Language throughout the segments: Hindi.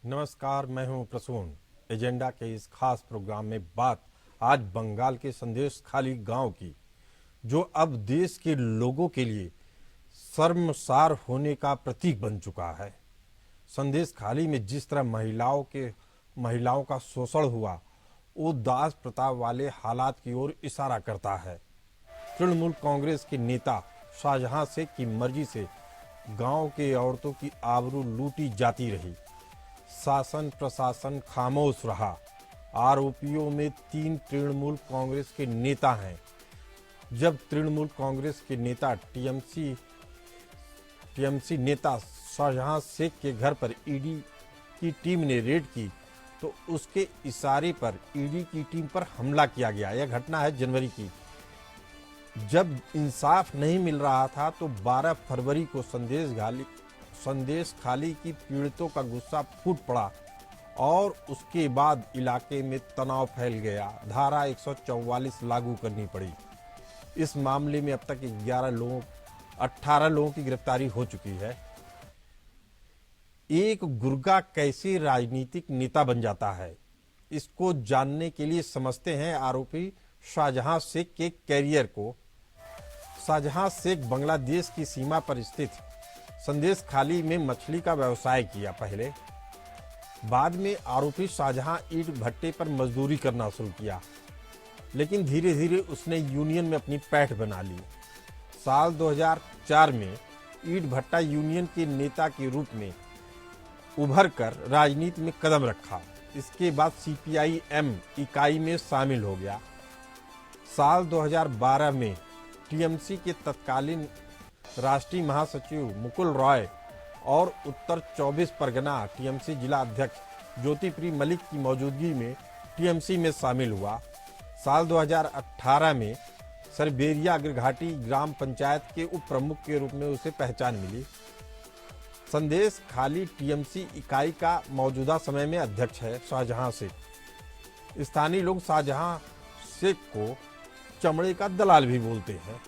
नमस्कार, मैं हूं प्रसून। एजेंडा के इस खास प्रोग्राम में बात आज बंगाल के संदेश खाली गांव की, जो अब देश के लोगों के लिए शर्मसार होने का प्रतीक बन चुका है। संदेश खाली में जिस तरह महिलाओं का शोषण हुआ, वो दास प्रताप वाले हालात की ओर इशारा करता है। तृणमूल कांग्रेस के नेता शाहजहां शेख की मर्जी से गांव के औरतों की आबरू लूटी जाती रही। शासन प्रशासन खामोश रहा। आरोपियों में 3 तृणमूल कांग्रेस के नेता हैं। जब तृणमूल कांग्रेस के नेता टीएमसी नेता शाहजहां शेख के घर पर ईडी की टीम ने रेड की, तो उसके इशारे पर ईडी की टीम पर हमला किया गया। यह घटना है जनवरी की। जब इंसाफ नहीं मिल रहा था तो 12 फरवरी को संदेश खाली की पीड़ितों का गुस्सा फूट पड़ा और उसके बाद इलाके में तनाव फैल गया। धारा 144 लागू करनी पड़ी। इस मामले में अब तक 18 लोगों की गिरफ्तारी हो चुकी है। एक गुर्गा कैसे राजनीतिक नेता बन जाता है, इसको जानने के लिए समझते हैं आरोपी शाहजहां शेख के कैरियर को। शाहजहां शेख बांग्लादेश की सीमा पर स्थित संदेश खाली में मछली का व्यवसाय किया पहले। बाद में आरोपी शाहजहां ईंट भट्टे पर मजदूरी करना शुरू किया, लेकिन धीरे धीरे उसने यूनियन में अपनी पैठ बना ली। साल 2004 में ईंट भट्टा यूनियन के नेता के रूप में उभर कर राजनीति में कदम रखा। इसके बाद सीपीआई-एम इकाई में शामिल हो गया। साल 2012 में टीएमसी के तत्कालीन राष्ट्रीय महासचिव मुकुल रॉय और उत्तर 24 परगना टीएमसी जिला अध्यक्ष ज्योतिप्रिय मलिक की मौजूदगी में टीएमसी में शामिल हुआ। साल 2018 में सरबेरिया अग्रघाटी ग्राम पंचायत के उप प्रमुख के रूप में उसे पहचान मिली। संदेश खाली टीएमसी इकाई का मौजूदा समय में अध्यक्ष है शाहजहां शेख। स्थानीय लोग शाहजहां शेख को चमड़े का दलाल भी बोलते हैं।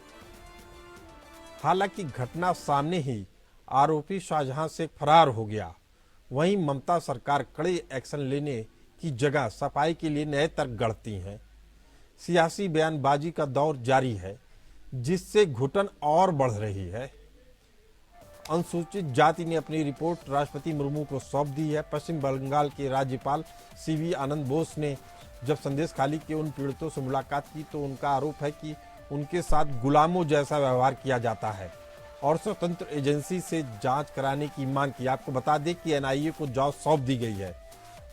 हालांकि घटना सामने ही आरोपी शाहजहां शेख फरार हो गया। वहीं ममता सरकार कड़े एक्शन लेने की जगह सफाई के लिए नए तर्क गढ़ती हैं। सियासी बयानबाजी का दौर जारी है, जिससे घुटन और बढ़ रही है। अनुसूचित जाति ने अपनी रिपोर्ट राष्ट्रपति मुर्मू को सौंप दी है। पश्चिम बंगाल के राज्यपाल सीवी आनंद बोस ने जब संदेश खाली के उन पीड़ितों से मुलाकात की तो उनका आरोप है कि उनके साथ गुलामों जैसा व्यवहार किया जाता है और स्वतंत्र एजेंसी से जांच कराने की मांग की। आपको बता दें कि एनआईए को जांच सौंप दी गई है।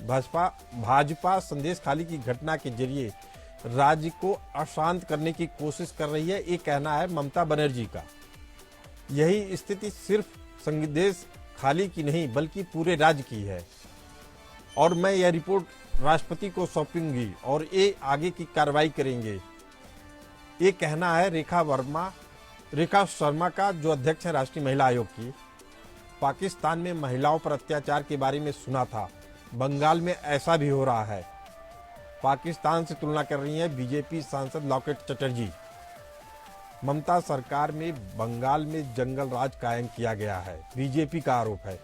भाजपा संदेश खाली की घटना के जरिए राज्य को अशांत करने की कोशिश कर रही है, ये कहना है ममता बनर्जी का। यही स्थिति सिर्फ संदेश खाली की नहीं बल्कि पूरे राज्य की है और मैं यह रिपोर्ट राष्ट्रपति को सौंपूंगी और ये आगे की कार्रवाई करेंगे, ये कहना है रेखा शर्मा का, जो अध्यक्ष है राष्ट्रीय महिला आयोग की। पाकिस्तान में महिलाओं पर अत्याचार के बारे में सुना था, बंगाल में ऐसा भी हो रहा है। पाकिस्तान से तुलना कर रही है बीजेपी सांसद लॉकेट चटर्जी। ममता सरकार में बंगाल में जंगल राज कायम किया गया है, बीजेपी का आरोप है।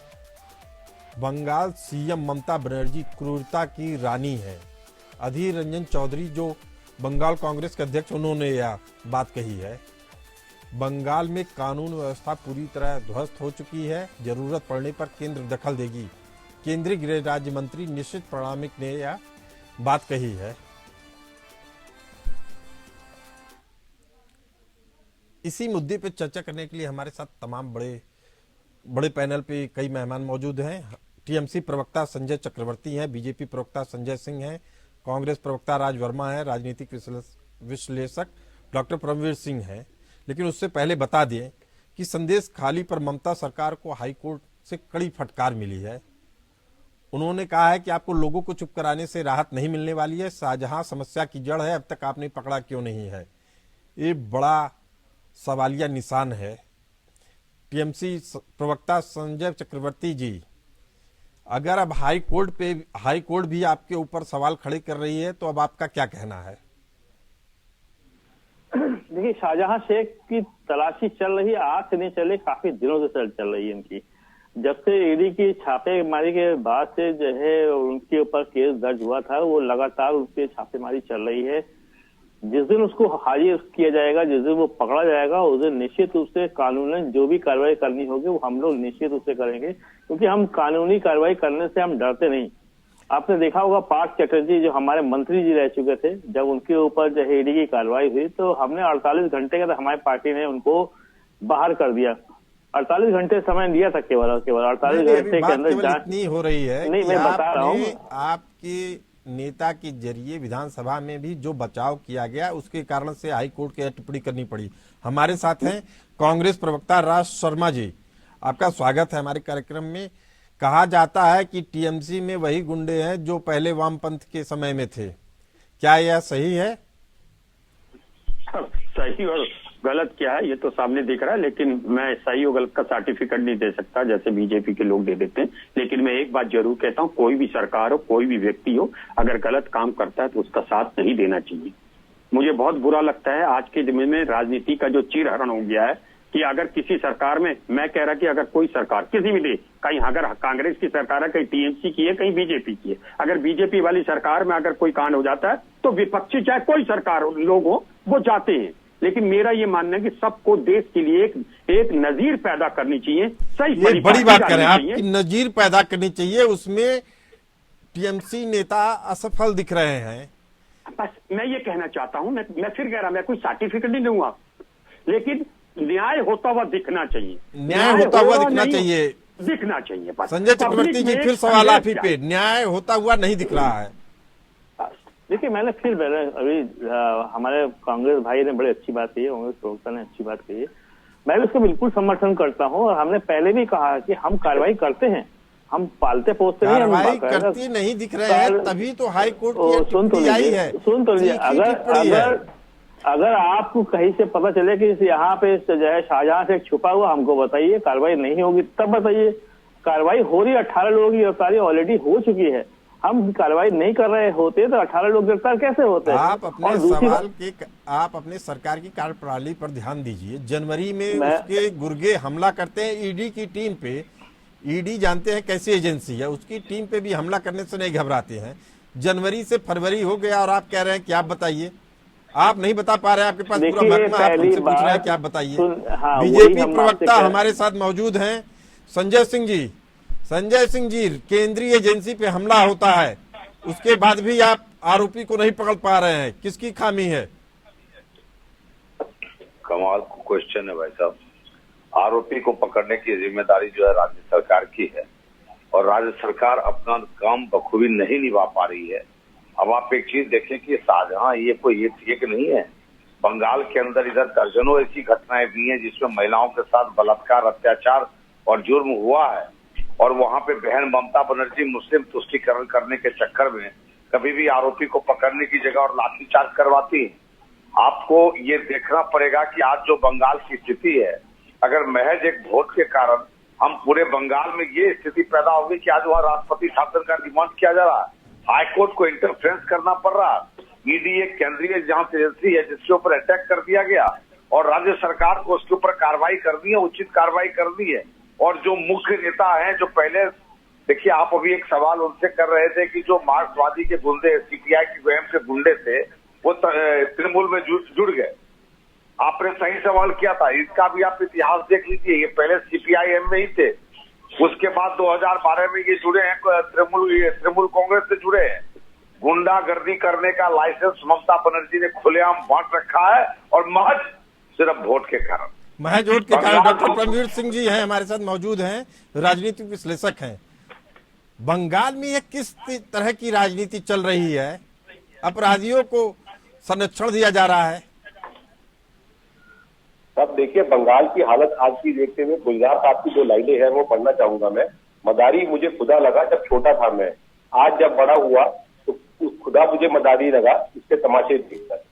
बंगाल सीएम ममता बनर्जी क्रूरता की रानी है। अधीर रंजन चौधरी, जो बंगाल कांग्रेस के अध्यक्ष, उन्होंने यह बात कही है। बंगाल में कानून व्यवस्था पूरी तरह ध्वस्त हो चुकी है, जरूरत पड़ने पर केंद्र दखल देगी। केंद्रीय गृह राज्य मंत्री निशित प्रामाणिक ने यह बात कही है। इसी मुद्दे पर चर्चा करने के लिए हमारे साथ तमाम बड़े पैनल पे कई मेहमान मौजूद हैं। टीएमसी प्रवक्ता संजय चक्रवर्ती हैं, बीजेपी प्रवक्ता संजय सिंह हैं, कांग्रेस प्रवक्ता राज वर्मा है, राजनीतिक विश्लेषक डॉक्टर परमवीर सिंह हैं। लेकिन उससे पहले बता दें कि संदेश खाली पर ममता सरकार को हाईकोर्ट से कड़ी फटकार मिली है। उन्होंने कहा है कि आपको लोगों को चुप कराने से राहत नहीं मिलने वाली है। शाहजहां समस्या की जड़ है, अब तक आपने पकड़ा क्यों नहीं है, ये बड़ा सवालिया निशान है। टीएमसी प्रवक्ता संजय चक्रवर्ती जी, अगर अब हाई कोर्ट भी आपके ऊपर सवाल खड़े कर रही है तो अब आपका क्या कहना है? देखिए, शाहजहां शेख की तलाशी चल रही है, आज से नहीं चले, काफी दिनों से चल रही है इनकी। जब से ईडी की छापेमारी के बाद से जो है उनके ऊपर केस दर्ज हुआ था, वो लगातार उनकी छापेमारी चल रही है। जिस दिन उसको हाजिर किया जाएगा, जिस दिन वो पकड़ा जाएगा, उस दिन निश्चित रूप से कानूनन जो भी कार्रवाई करनी होगी वो हम लोग निश्चित रूप से करेंगे, क्योंकि हम कानूनी कार्रवाई करने से हम डरते नहीं। आपने देखा होगा पार्थ चटर्जी जो हमारे मंत्री जी रह चुके थे, जब उनके ऊपर जो है ईडी की कार्रवाई हुई तो हमने 48 घंटे के अंदर हमारी पार्टी ने उनको बाहर कर दिया। 48 घंटे समय दिया था, केवल 48 घंटे के अंदर जांच इतनी हो रही है। नहीं, मैं बता रहा हूँ, आपके नेता के जरिए विधानसभा में भी जो बचाव किया गया उसके कारण से हाई कोर्ट के टिप्पणी करनी पड़ी। हमारे साथ हैं कांग्रेस प्रवक्ता राज शर्मा जी, आपका स्वागत है हमारे कार्यक्रम में। कहा जाता है कि टीएमसी में वही गुंडे हैं जो पहले वामपंथ के समय में थे, क्या यह सही है? सही और गलत क्या है ये तो सामने दिख रहा है, लेकिन मैं सही और गलत का सर्टिफिकेट नहीं दे सकता जैसे बीजेपी के लोग दे देते हैं। लेकिन मैं एक बात जरूर कहता हूँ, कोई भी सरकार हो, कोई भी व्यक्ति हो, अगर गलत काम करता है तो उसका साथ नहीं देना चाहिए। मुझे बहुत बुरा लगता है आज के दिन में राजनीति का जो चीरहरण हो गया है कि अगर किसी सरकार में, मैं कह रहा कि अगर कोई सरकार किसी भी दे, कहीं अगर कांग्रेस की सरकार है, कहीं टीएमसी की है, कहीं बीजेपी की है, अगर बीजेपी वाली सरकार में अगर कोई कांड हो जाता है तो विपक्षी चाहे कोई सरकार हो, लोग हो, वो जाते हैं। लेकिन मेरा ये मानना है कि सबको देश के लिए एक नजीर पैदा करनी चाहिए। सही ये बड़ी बात करें आप कि नजीर पैदा करनी चाहिए, उसमें टीएमसी नेता असफल दिख रहे हैं। बस मैं ये कहना चाहता हूं, मैं फिर कह रहा, मैं कोई सर्टिफिकेट नहीं दूंगा, लेकिन न्याय होता हुआ दिखना चाहिए। न्याय होता हुआ दिखना चाहिए, दिखना चाहिए। संजय चक्रवर्ती जी, फिर सवाल आप ही पे, न्याय होता हुआ नहीं दिख रहा है। देखिए, मैंने फिर अभी हमारे कांग्रेस भाई ने बड़ी अच्छी बात कही है, कांग्रेस प्रवक्ता ने अच्छी बात कही है, मैं भी उसको बिल्कुल समर्थन करता हूँ। और हमने पहले भी कहा कि हम कार्रवाई करते हैं, हम पालते पोसते नहीं, कार्रवाई करती नहीं दिख रहे हैं, तभी तो हाई कोर्ट की टिप्पणी आई है। सुन तो लीजिए, अगर आपको कहीं से पता चले कि यहाँ पे जो है शाहजहां से छुपा हुआ, हमको बताइए। कार्रवाई नहीं होगी तब बताइए। कार्रवाई हो रही, 18 लोगों की गिरफ्तारी ऑलरेडी हो चुकी है। हम कार्रवाई नहीं कर रहे होते तो 18 लोग गिरफ्तार कैसे होते हैं? आप अपने सवाल के, आप अपने सरकार की कार्यप्रणाली पर ध्यान दीजिए। जनवरी में उसके गुर्गे हमला करते हैं ईडी की टीम पे। ईडी जानते हैं कैसी एजेंसी है, उसकी टीम पे भी हमला करने से नहीं घबराते हैं। जनवरी से फरवरी हो गया और आप कह रहे हैं कि आप बताइए। आप नहीं बता पा रहे हैं, आपके पास पूरा महकमा, आप हमसे पूछ रहे हैं कि आप बताइए। बीजेपी प्रवक्ता हमारे साथ मौजूद हैं, संजय सिंह जी। संजय सिंह जी, केंद्रीय एजेंसी पे हमला होता है, उसके बाद भी आप आरोपी को नहीं पकड़ पा रहे हैं, किसकी खामी है? कमाल को क्वेश्चन है भाई साहब। आरोपी को पकड़ने की जिम्मेदारी जो है राज्य सरकार की है, और राज्य सरकार अपना काम बखूबी नहीं निभा पा रही है। अब आप एक चीज देखें कि शाहजहां ये कोई एक नहीं है। बंगाल के अंदर इधर दर्जनों ऐसी घटनाएं भी हैं जिसमें महिलाओं के साथ बलात्कार, अत्याचार और जुर्म हुआ है, और वहां पे बहन ममता बनर्जी मुस्लिम तुष्टीकरण करने के चक्कर में कभी भी आरोपी को पकड़ने की जगह और लाठीचार्ज करवाती है। आपको ये देखना पड़ेगा कि आज जो बंगाल की स्थिति है, अगर महज एक वोट के कारण हम पूरे बंगाल में ये स्थिति पैदा होगी कि आज वहाँ राष्ट्रपति शासन का डिमांड किया जा रहा है, हाईकोर्ट को इंटरफेरेंस करना पड़ रहा है। ईडी एक केंद्रीय जांच एजेंसी है जिसके ऊपर अटैक कर दिया गया, और राज्य सरकार को उसके ऊपर कार्रवाई करनी है, उचित कार्रवाई करनी है। और जो मुख्य नेता हैं, जो पहले, देखिए आप अभी एक सवाल उनसे कर रहे थे कि जो मार्क्सवादी के गुंडे, सीपीआई की वहम के गुंडे थे, वो तृणमूल में जुड़ गए। आपने सही सवाल किया था, इसका भी आप इतिहास देख लीजिए। ये पहले सीपीआईएम में ही थे, उसके बाद 2012 में ये जुड़े हैं तृणमूल कांग्रेस से जुड़े हैं। गुंडागर्दी करने का लाइसेंस ममता बनर्जी ने खुलेआम बांट रखा है, और महज सिर्फ वोट के कारण। महज वोट के कारण। डॉक्टर परमवीर सिंह जी हैं हमारे साथ मौजूद हैं, राजनीतिक विश्लेषक हैं। बंगाल में यह किस तरह की राजनीति चल रही है? अपराधियों को संरक्षण दिया जा रहा है। अब देखिए, बंगाल की हालत आज की देखते हुए गुजरात आपकी जो लाइनें हैं वो पढ़ना चाहूंगा मैं। मदारी मुझे खुदा लगा जब छोटा था मैं, आज जब बड़ा हुआ तो खुदा मुझे मदारी लगा इसके तमाशे देखकर।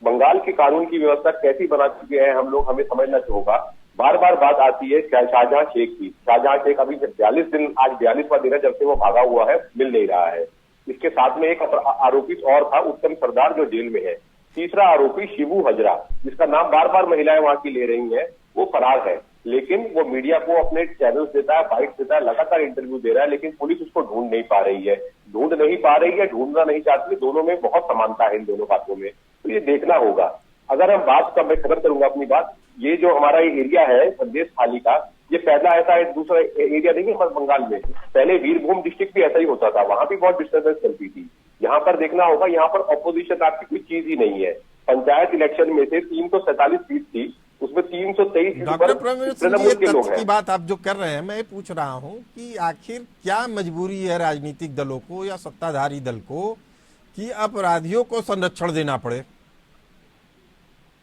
बंगाल के कानून की व्यवस्था कैसी बना चुके हैं हम लोग, हमें समझना होगा। बार बार बात आती है शाहजहां शेख की। शाहजहां शेख अभी 42 दिन, आज 42वां दिन है जब से वो भागा हुआ है, मिल नहीं रहा है। इसके साथ में एक आरोपी और था, उत्तम सरदार, जो जेल में है। तीसरा आरोपी शिबू हजरा, जिसका नाम बार बार महिलाएं वहां की ले रही हैं, वो फरार है। लेकिन वो मीडिया को अपने चैनल्स देता है, बाइट्स देता है, लगातार इंटरव्यू दे रहा है, लेकिन पुलिस उसको ढूंढ नहीं पा रही है, ढूंढना नहीं चाहती। दोनों में बहुत समानता है इन दोनों बातों में, तो ये देखना होगा। अगर हम बात का, मैं खत्म करूंगा अपनी बात, ये जो हमारा ये एरिया है संदेश खाली का, ये पहला ऐसा है, दूसरा एरिया नहीं है बंगाल में। पहले वीरभूम डिस्ट्रिक्ट भी ऐसा ही होता था, वहां भी बहुत डिस्टर्बेंस चलती थी। यहाँ पर देखना होगा, यहाँ पर ऑपोजिशन आपकी कोई चीज ही नहीं है। पंचायत इलेक्शन में से 347 सीट थी, उसमें 323 डॉक्टर प्रवीण सिंह, ये के लोग तथ्य की हैं। बात आप जो कर रहे हैं, मैं पूछ रहा हूं कि आखिर क्या मजबूरी है राजनीतिक दलों को या सत्ताधारी दल को कि अपराधियों को संरक्षण देना पड़े?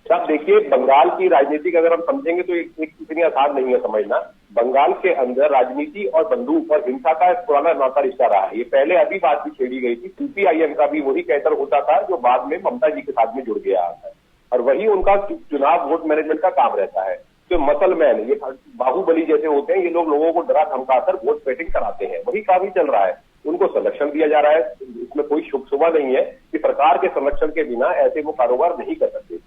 साहब देखिए, बंगाल की राजनीति अगर हम समझेंगे तो एक इतनी आसान नहीं है समझना। बंगाल के अंदर राजनीति और बंदूक और हिंसा का एक पुराना नाता रिश्ता रहा है। ये पहले अभी बात भी छेड़ी गई थी, सीपीआईएम का भी वही कैडर होता था जो बाद में ममता जी के साथ में जुड़ गया है, और वही उनका चुनाव वोट मैनेजमेंट का काम रहता है। तो मसलमैन, ये बाहुबली जैसे होते हैं, ये लोग लोगों को डरा धमकाकर वोट बेटिंग कराते हैं, वही काम ही चल रहा है। उनको संरक्षण दिया जा रहा है, इसमें कोई शुभ नहीं है कि सरकार के संरक्षण के बिना ऐसे वो कारोबार नहीं कर सकते।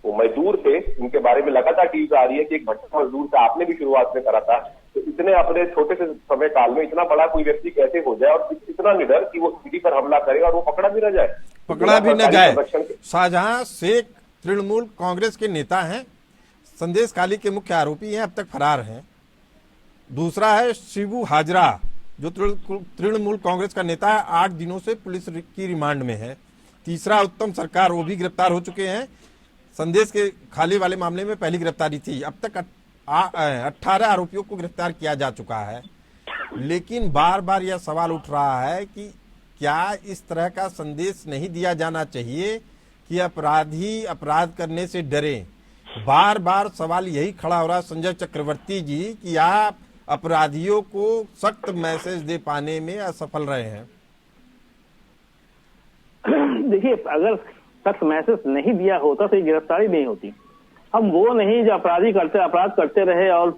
वो मजदूर थे, उनके बारे में लगातार टीवी आ रही है कि एक भट्टा मजदूर था, आपने भी शुरुआत में करा था। तो इतने अपने छोटे से समय काल में इतना बड़ा कोई व्यक्ति कैसे हो जाए, और इतना निडर कि वो सीडी पर हमला करे और वो पकड़ा भी न जाए। शाहजहां शेख तृणमूल कांग्रेस के नेता हैं, संदेश खाली के मुख्य आरोपी हैं, अब तक फरार हैं। दूसरा है शिबू हाजरा, जो तृणमूल कांग्रेस का नेता है, 8 दिनों से पुलिस की रिमांड में है। तीसरा उत्तम सरकार, वो भी गिरफ्तार हो चुके हैं। संदेश के खाली वाले मामले में पहली गिरफ्तारी थी। अब तक 18 आरोपियों को गिरफ्तार किया जा चुका है। लेकिन बार बार यह सवाल उठ रहा है कि क्या इस तरह का संदेश नहीं दिया जाना चाहिए कि अपराधी अपराध करने से डरे? बार बार सवाल यही खड़ा हो रहा है संजय चक्रवर्ती जी कि आप अपराधियों को सख्त मैसेज दे पाने में असफल रहे हैं। देखिए, अगर सख्त मैसेज नहीं दिया होता तो ये गिरफ्तारी नहीं होती। हम वो नहीं जो अपराध करते रहे और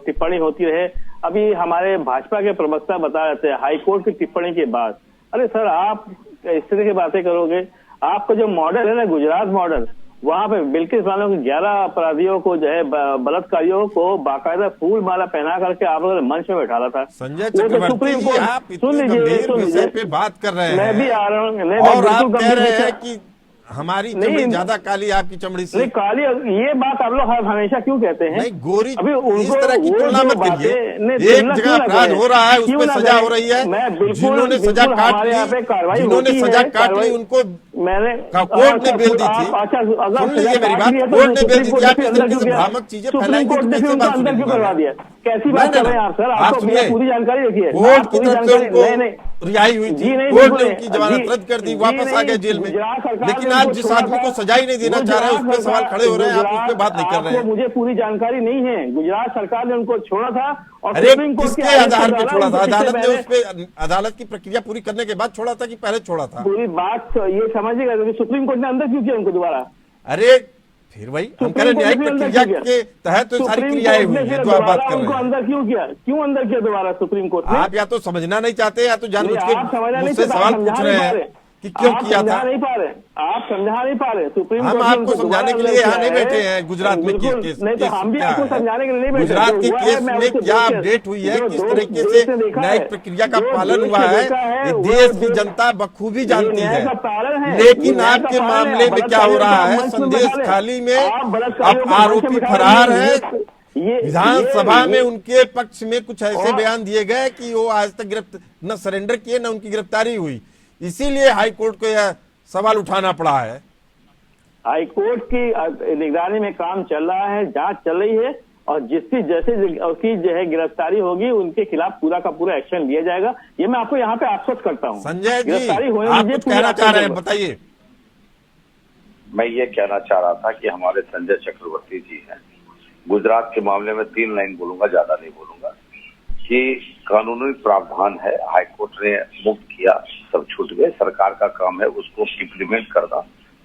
टिप्पणी होती रहे। अभी हमारे भाजपा के प्रवक्ता बता रहे थे हाईकोर्ट की टिप्पणी के बाद, अरे सर आप इस तरह की बातें करोगे? आपका जो मॉडल है ना, गुजरात मॉडल, वहां पे बिल्किस बानो के 11 अपराधियों को जो है बलात्कारियों को बाकायदा फूल माला पहना करके आप लोगों ने मंच में बैठाला था। संजय चक्रवर्ती जी, आप इतने गंभीर विषय पे बात कर रहे हैं, मैं भी आ रहा हूँ, और आप कह रहे हैं कि हमारी चमड़ी ज्यादा काली आपकी चमड़ी से। नहीं काली, ये बात आप लोग हमेशा क्यों कहते हैं? नहीं गोरी, अभी इस तरह की तुलना मत करिए। एक जगह अपराध हो रहा है, उसमें सजा हो रही है, जिन्होंने सजा काट ली, जिन्होंने सजा काट ली उनको मैंने कोर्ट ने बेल दी थी। सुन लीजिए मेरी बात, कोर्ट ने बेल दी थी। आप इस तरीके से भ्रामक चीजें फैलाएंगे तो कैसे बात अंदर क्यों करवा दिया? कैसी बात कर रहे हैं आप सर? आपको पूरी जानकारी रखिए। कोर्ट की तरफ से उनको रिहाई हुई थी, कोर्ट ने उनकी जमानत रद्द कर दी, वापस आ गए जेल में। लेकिन आज जिस आदमी को सजा ही नहीं देना चाह रहे हैं उस पर सवाल खड़े हो रहे हैं, आप उस पर बात नहीं कर रहे हैं। मुझे पूरी जानकारी नहीं है। गुजरात सरकार ने उनको छोड़ा था और अरे किसके आधार पे छोड़ा था? अदालत ने उस पर अदालत की प्रक्रिया पूरी करने के बाद छोड़ा था कि पहले छोड़ा था? पूरी बात ये समझिएगा, सुप्रीम कोर्ट ने अंदर क्यों किया उनको दोबारा? अरे फिर वही हम कह रहे न्यायिक प्रक्रिया के तहत तो सारी क्रियाएं हुई हैं जो आप बात कर रहे हैं। अंदर क्यों किया? क्यों अंदर किया दोबारा सुप्रीम कोर्ट ने? आप या तो समझना नहीं चाहते या तो जानबूझ के मुझसे सवाल पूछ रहे हैं कि क्यों किया था। नहीं पा रहे आप, समझा नहीं पा रहे। सुप्रीम हम आपको समझाने के लिए यहाँ नहीं बैठे हैं। गुजरात में केस नहीं तो हम भी आपको समझाने के लिए नहीं बैठे। गुजरात के केस में क्या अपडेट हुई है, किस तरीके से न्यायिक प्रक्रिया का पालन हुआ है, ये देश की जनता बखूबी जानती है। लेकिन आपके मामले में क्या हो रहा है? संदेश खाली में अब आरोपी फरार है। विधानसभा में उनके पक्ष में कुछ ऐसे बयान दिए गए कि वो आज तक न सरेंडर किए न उनकी गिरफ्तारी हुई, इसीलिए हाईकोर्ट को यह सवाल उठाना पड़ा है। हाईकोर्ट की निगरानी में काम चल रहा है, जांच चल रही है, और जिसकी जैसे उसकी जो है गिरफ्तारी होगी उनके खिलाफ पूरा का पूरा एक्शन लिया जाएगा। ये मैं आपको यहाँ पे आश्वस्त करता हूँ। संजय जी, आप कुछ कहना चाह रहे हैं, बताइए। मैं ये कहना चाह रहा था कि हमारे संजय चक्रवर्ती जी हैं, गुजरात के मामले में 3 लाइन बोलूंगा, ज्यादा नहीं बोलूंगा, कि कानूनी प्रावधान है, हाईकोर्ट ने मुक्त किया, सब छूट गए, सरकार का काम है उसको इम्प्लीमेंट करना,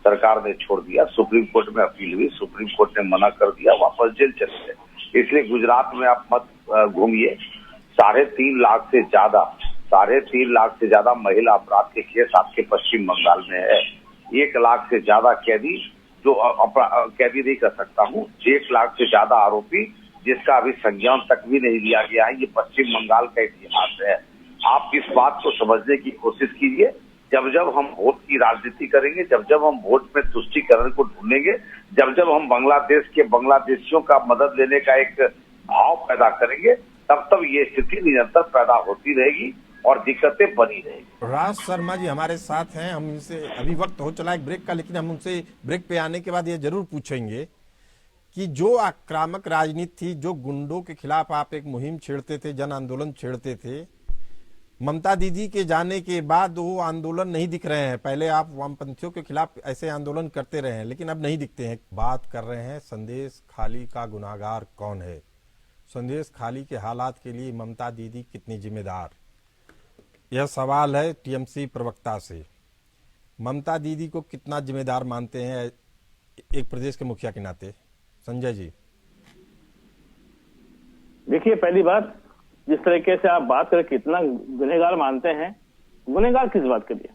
सरकार ने छोड़ दिया, सुप्रीम कोर्ट में अपील हुई, सुप्रीम कोर्ट ने मना कर दिया, वापस जेल चले गए। इसलिए गुजरात में आप मत घूमिए। 3.5 लाख से ज्यादा महिला अपराध के केस आपके पश्चिम बंगाल में है। 1 लाख से ज्यादा कैदी, जो कैदी नहीं कर सकता हूँ, 1 लाख से ज्यादा आरोपी जिसका अभी संज्ञान तक भी नहीं लिया गया है। ये पश्चिम बंगाल का इतिहास है। आप इस बात को समझने की कोशिश कीजिए। जब जब हम वोट की राजनीति करेंगे, जब जब हम वोट में तुष्टीकरण को ढूंढेंगे, जब जब हम बांग्लादेश के बांग्लादेशियों का मदद लेने का एक भाव पैदा करेंगे, तब तब ये स्थिति निरंतर पैदा होती रहेगी और दिक्कतें बनी रहेगी। राज शर्मा जी हमारे साथ हैं। हम इनसे अभी वक्त हो चला एक ब्रेक का, लेकिन हम उनसे ब्रेक पे आने के बाद ये जरूर पूछेंगे कि जो आक्रामक राजनीति थी, जो गुंडों के खिलाफ आप एक मुहिम छेड़ते थे, जन आंदोलन छेड़ते थे, ममता दीदी के जाने के बाद वो आंदोलन नहीं दिख रहे हैं। पहले आप वामपंथियों के खिलाफ ऐसे आंदोलन करते रहे हैं, लेकिन अब नहीं दिखते हैं। बात कर रहे हैं संदेश खाली का गुनाहगार कौन है। संदेश खाली के हालात के लिए ममता दीदी कितनी जिम्मेदार, यह सवाल है टीएमसी प्रवक्ता से। ममता दीदी को कितना जिम्मेदार मानते हैं एक प्रदेश के मुखिया के नाते, संजय जी? देखिए, पहली बात, जिस तरीके से आप बात करें कितना गुनहगार मानते हैं, गुनहगार किस बात के लिए?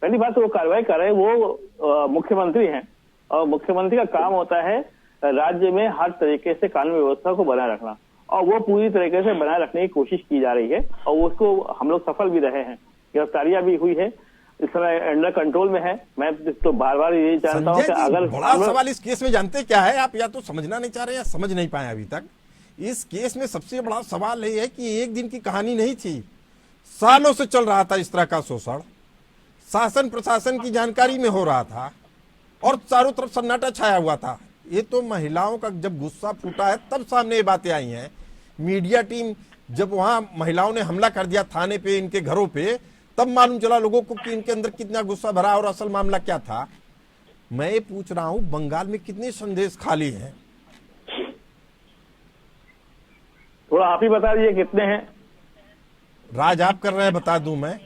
पहली बात, वो कार्रवाई कर रहे हैं, वो मुख्यमंत्री हैं और मुख्यमंत्री का काम होता है राज्य में हर तरीके से कानून व्यवस्था को बनाए रखना, और वो पूरी तरीके से बनाए रखने की कोशिश की जा रही है और उसको हम लोग सफल भी रहे हैं। गिरफ्तारियां भी हुई है, इस समय अंडर कंट्रोल में है। मैं तो बार बार यही चाहता हूँ कि अगर बड़ा सवाल इस केस में जानते क्या है आप, या तो समझना नहीं चाह रहे या समझ नहीं पाए अभी तक। इस केस में सबसे बड़ा सवाल ये है कि एक दिन की कहानी नहीं थी, सालों से चल रहा था इस तरह का शोषण, शासन प्रशासन की जानकारी में हो रहा था और चारों तरफ सन्नाटा छाया हुआ था। ये तो महिलाओं का जब गुस्सा फूटा है तब सामने ये बातें आई हैं। मीडिया टीम जब वहां महिलाओं ने हमला कर दिया थाने पे, इनके घरों पे, तब मालूम चला लोगों को कि इनके अंदर कितना गुस्सा भरा और असल मामला क्या था। मैं ये पूछ रहा हूं, बंगाल में कितने संदेश खाली हैं? थोड़ा आप ही बता दीजिए कितने हैं। राज आप कर रहे हैं, बता दूं मैं?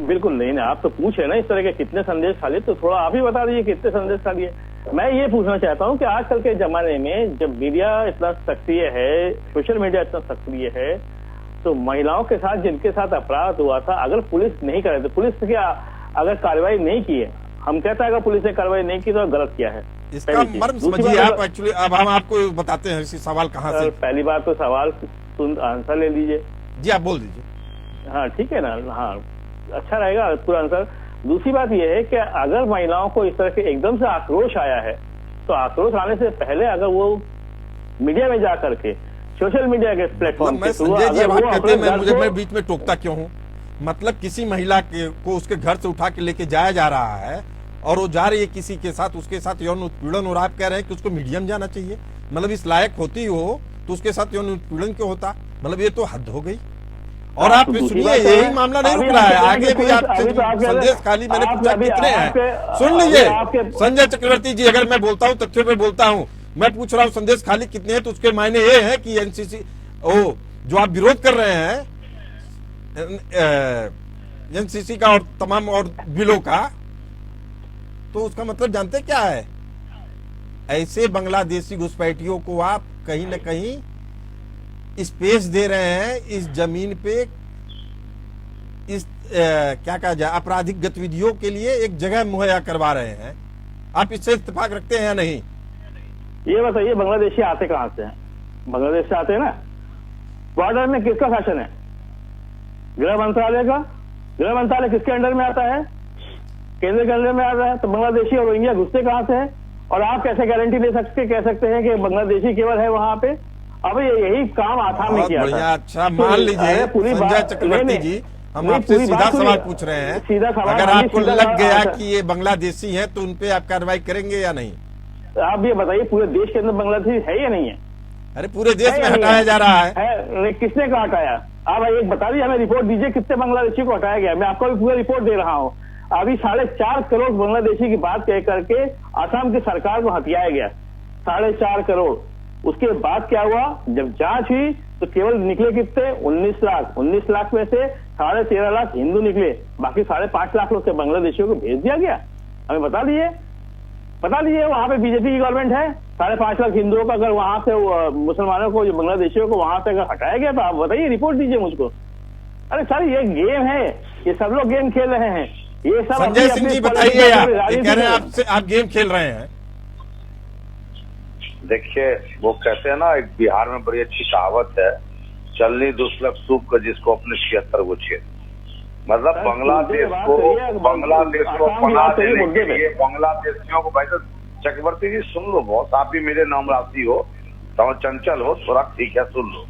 बिल्कुल नहीं ना, आप तो पूछे ना इस तरह के कितने संदेश खाली, तो थोड़ा आप ही बता दीजिए कितने संदेश खाली है। मैं ये पूछना चाहता हूँ कि आजकल के जमाने में जब मीडिया इतना सक्रिय है, सोशल मीडिया इतना सक्रिय है, तो महिलाओं के साथ जिनके साथ अपराध हुआ था, अगर पुलिस नहीं करे तो पुलिस क्या अगर कार्रवाई नहीं की है, हम कहते हैं अगर पुलिस ने कार्रवाई नहीं की तो गलत किया है। इसका मर्म समझिए आप। एक्चुअली अब हम आपको बताते हैं इसी सवाल कहाँ से। पहली बात तो सवाल आंसर ले लीजिए। जी आप बोल दीजिए। हाँ ठीक है ना, हाँ अच्छा रहेगा पूरा आंसर। दूसरी बात यह है कि अगर महिलाओं को इस तरह के एकदम से आक्रोश आया है, तो आक्रोश आने से पहले अगर वो मीडिया में जा करके, सोशल मीडिया के प्लेटफॉर्म मैं संजय जी बात कहते हैं, मैं बीच में टोकता क्यों हूँ? मतलब किसी महिला को उसके घर से उठा के लेके जाया जा रहा है और वो जा रही है किसी के साथ, उसके साथ यौन उत्पीड़न, और आप कह रहे हैं कि उसको मीडियम जाना चाहिए। मतलब इस लायक होती हो तो उसके साथ यौन उत्पीड़न क्यों होता? मतलब ये तो हद हो गई। और आप सुनिए, यही मामला नहीं रुक रहा है, आगे भी आप संदेश खाली मैंने पूछा कितने हैं, सुन लीजिए संजय चक्रवर्ती जी। अगर मैं बोलता हूँ तथ्यों पे बोलता हूँ, मैं पूछ रहा हूँ संदेश खाली कितने हैं, तो उसके मायने ये है कि एनसीसी जो आप विरोध कर रहे हैं एनसीसी का और तमाम और बिलों का, तो उसका मतलब जानते क्या है? ऐसे बांग्लादेशी घुसपैठियों को आप कहीं न कहीं स्पेस दे रहे हैं इस जमीन पे, इस क्या कहा जाए, आपराधिक गतिविधियों के लिए एक जगह मुहैया करवा रहे हैं। आप इससे इत्तेफाक रखते हैं या नहीं? ये बताइए, बांग्लादेशी आते कहां से हैं? बांग्लादेश से आते हैं ना। बॉर्डर में किसका शासन है? गृह मंत्रालय का। गृह मंत्रालय किसके अंडर में आता है? केंद्र के अंडर में आता है। तो बांग्लादेशी और रोहिंग्या घुसते कहां से है? और आप कैसे गारंटी दे सकते कह सकते हैं कि बांग्लादेशी केवल है वहां पे? अब यही काम आसाम में किया था। अच्छा मान लीजिए संजय चक्रवर्ती जी, हम आपसे सीधा सवाल पूछ रहे हैं, सीधा सवाल, अगर आपको लग गया कि ये बांग्लादेशी हैं तो उनपे आप कार्रवाई करेंगे या नहीं? आप ये बताइए, पूरे देश के अंदर बांग्लादेशी है या नहीं है? अरे पूरे देश में हटाया जा रहा है। किसने कहा हटाया? आप एक बता दीजिए, हमें रिपोर्ट दीजिए कितने बांग्लादेशी को हटाया गया। मैं आपको भी पूरा रिपोर्ट दे रहा हूँ। अभी 4.5 करोड़ बांग्लादेशी की बात कह करके आसाम की सरकार को हथियाया गया, 4.5 करोड़। उसके बाद क्या हुआ, जब जांच हुई तो केवल निकले कितने? 19 लाख। 19 लाख में से 13.5 लाख हिंदू निकले, बाकी 5.5 लाख लोग के बांग्लादेशियों को भेज दिया गया। हमें बता दीजिए वहां पे बीजेपी की गवर्नमेंट है, 5.5 लाख हिंदुओं का अगर वहां से मुसलमानों को, जो बांग्लादेशियों को वहां से अगर हटाया गया, तो आप बताइए, रिपोर्ट दीजिए मुझको। अरे सर ये गेम है, ये सब लोग गेम खेल रहे हैं। ये सब संजय सिंह जी बताइए, आप कह रहे हैं आप गेम खेल रहे हैं। देखिए, वो कहते हैं ना, एक बिहार में बड़ी अच्छी कहावत है, चलनी दुस्लक सूप का जिसको अपने 76 वो छेद। मतलब बांग्लादेश को पनाह देने के लिए बांग्लादेशियों को, भाई चक्रवर्ती जी सुन लो, बहुत आप भी मेरे नाम राशि हो, तो चंचल हो थोड़ा, ठीक है सुन लो।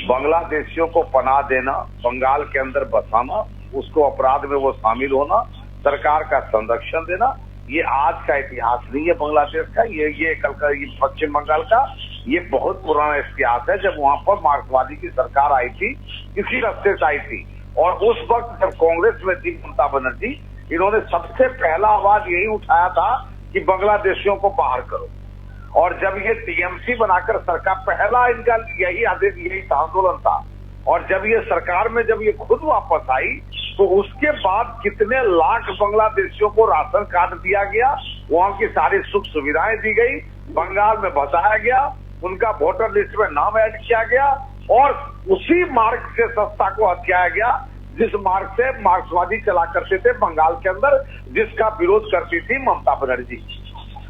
बांग्लादेशियों को पनाह देना, बंगाल के अंदर बसाना, उसको अपराध में वो शामिल होना, सरकार का संरक्षण देना, ये आज का इतिहास नहीं है बांग्लादेश का, ये कल का, ये पश्चिम बंगाल का, ये बहुत पुराना इतिहास है। जब वहां पर मार्क्सवादी की सरकार आई थी, इसी रास्ते से आई थी, और उस वक्त जब कांग्रेस में थी ममता बनर्जी, इन्होंने सबसे पहला आवाज यही उठाया था कि बांग्लादेशियों को बाहर करो। और जब ये टीएमसी बनाकर सरकार, पहला इनका यही आदेश, यही आंदोलन था। और जब ये सरकार में जब ये खुद वापस आई, तो उसके बाद कितने लाख बांग्लादेशियों को राशन कार्ड दिया गया, वहां की सारी सुख सुविधाएं दी गई, बंगाल में बसाया गया, उनका वोटर लिस्ट में नाम ऐड किया गया, और उसी मार्ग से सत्ता को हथियाया गया जिस मार्ग से मार्क्सवादी चला करते थे बंगाल के अंदर, जिसका विरोध करती थी ममता बनर्जी।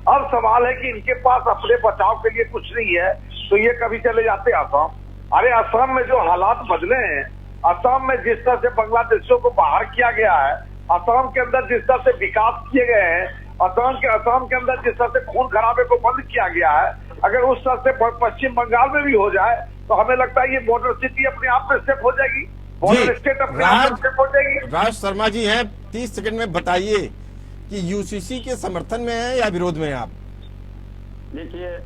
अब सवाल है कि इनके पास अपने बचाव के लिए कुछ नहीं है, तो ये कभी चले जाते असम। अरे असम में जो हालात बदले हैं, असम में जिस तरह से बांग्लादेशियों को बाहर किया गया है, असम के अंदर जिस तरह से विकास किए गए हैं, असम के अंदर जिस तरह से खून खराबे को बंद किया गया है, अगर उस तरह से पश्चिम बंगाल में भी हो जाए, तो हमें लगता है ये बॉर्डर सिटी अपने आप में स्टेप हो जाएगी, बॉर्डर स्टेट अपने आप में स्टेप हो जाएगी। राज शर्मा जी हैं, 30 सेकंड में बताइए कि यूसीसी के समर्थन में है या विरोध में है आप? देखिए,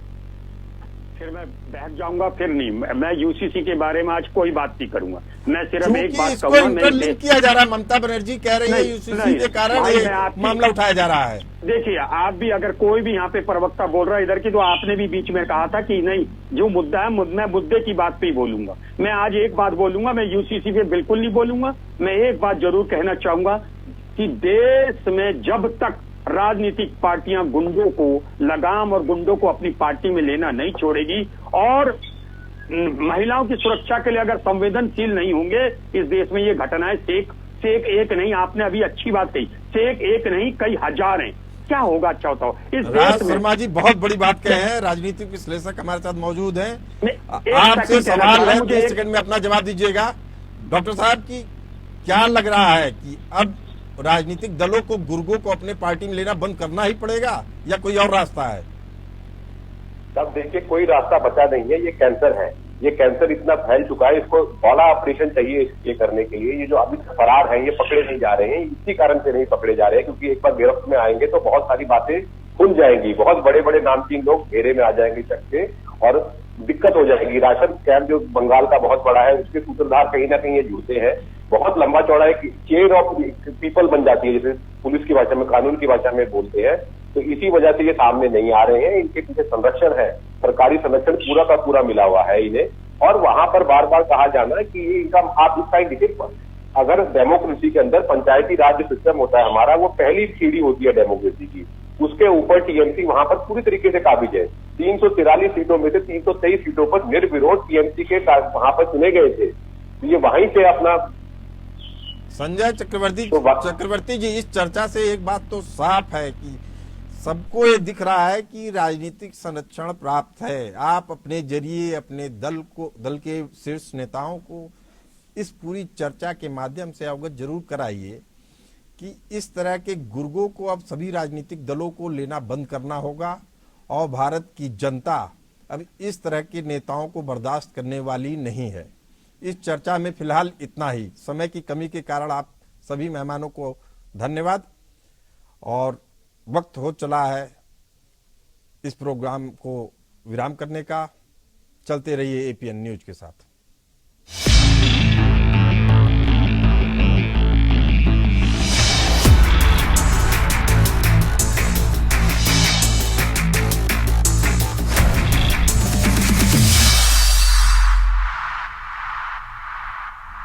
फिर मैं बहक जाऊंगा, फिर नहीं, मैं यूसीसी के बारे में आज कोई बात नहीं करूंगा। मैं सिर्फ एक बात इसको कहूंगा, इंटरलिंक किया जा रहा है, ममता बनर्जी कह रही है यूसीसी के कारण ये मामला उठाया जा रहा है। देखिए, आप भी अगर कोई भी यहाँ पे प्रवक्ता बोल रहा है इधर की, तो आपने भी बीच में कहा था कि नहीं, जो मुद्दा है मैं मुद्दे की बात पे ही बोलूंगा। मैं आज एक बात बोलूंगा, मैं यूसीसी पे बिल्कुल नहीं बोलूंगा। मैं एक बात जरूर कहना चाहूंगा कि देश में जब तक राजनीतिक पार्टियां गुंडों को लगाम और गुंडों को अपनी पार्टी में लेना नहीं छोड़ेगी, और महिलाओं की सुरक्षा के लिए अगर संवेदनशील नहीं होंगे, इस देश में ये घटनाएं सेक एक नहीं, आपने अभी अच्छी बात कही, सेक एक नहीं कई हजार हैं। क्या होगा अच्छा होता हो इस राज शर्मा जी बहुत बड़ी बात कहे हैं, राजनीतिक विश्लेषक हमारे साथ मौजूद हैं। आपसे सवाल है, 30 सेकंड में अपना जवाब दीजिएगा। डॉक्टर साहब की क्या लग रहा है कि अब राजनीतिक दलों को, गुर्गों को अपने पार्टी में लेना बंद करना ही पड़ेगा या कोई और रास्ता है? तब देखिए, कोई रास्ता बचा नहीं है, ये कैंसर है, ये कैंसर इतना फैल चुका है, इसको बड़ा ऑपरेशन चाहिए ये करने के लिए। ये जो अभी फरार हैं, ये पकड़े नहीं जा रहे हैं, इसी कारण से नहीं पकड़े जा रहे हैं, क्योंकि एक बार गिरफ्त में आएंगे तो बहुत सारी बातें खुल जाएंगी, बहुत बड़े बड़े नामचीन लोग घेरे में आ जाएंगे चक्के, और दिक्कत हो जाएगी। राशन स्कैम जो बंगाल का बहुत बड़ा है, उसके सूत्रधार कहीं ना कहीं ये जुड़ते हैं, बहुत लंबा चौड़ा एक चेन ऑफ पीपल बन जाती है, जैसे पुलिस की भाषा में, कानून की भाषा में बोलते हैं। तो इसी वजह से ये सामने नहीं आ रहे हैं, इनके पीछे संरक्षण है, सरकारी संरक्षण पूरा का पूरा मिला हुआ है इन्हें। और वहां पर बार बार कहा जाना है कि ये इनका, आप इस साइड देखिए, अगर डेमोक्रेसी के अंदर पंचायती राज सिस्टम होता है हमारा, वो पहली सीढ़ी होती है डेमोक्रेसी की, उसके ऊपर टीएमसी वहां पर पूरी तरीके से काबिज है। 343 सीटों में से 323 सीटों पर निर्विरोध टीएमसी के वहां पर चुने गए थे, तो ये वहीं से अपना। संजय चक्रवर्ती जी, इस चर्चा से एक बात तो साफ है कि सबको ये दिख रहा है कि राजनीतिक संरक्षण प्राप्त है। आप अपने जरिए अपने दल के शीर्ष नेताओं को इस पूरी चर्चा के माध्यम से अवगत जरूर कराइए कि इस तरह के गुर्गों को अब सभी राजनीतिक दलों को लेना बंद करना होगा, और भारत की जनता अब इस तरह के नेताओं को बर्दाश्त करने वाली नहीं है। इस चर्चा में फिलहाल इतना ही। समय की कमी के कारण आप सभी मेहमानों को धन्यवाद, और वक्त हो चला है इस प्रोग्राम को विराम करने का। चलते रहिए एपीएन न्यूज के साथ।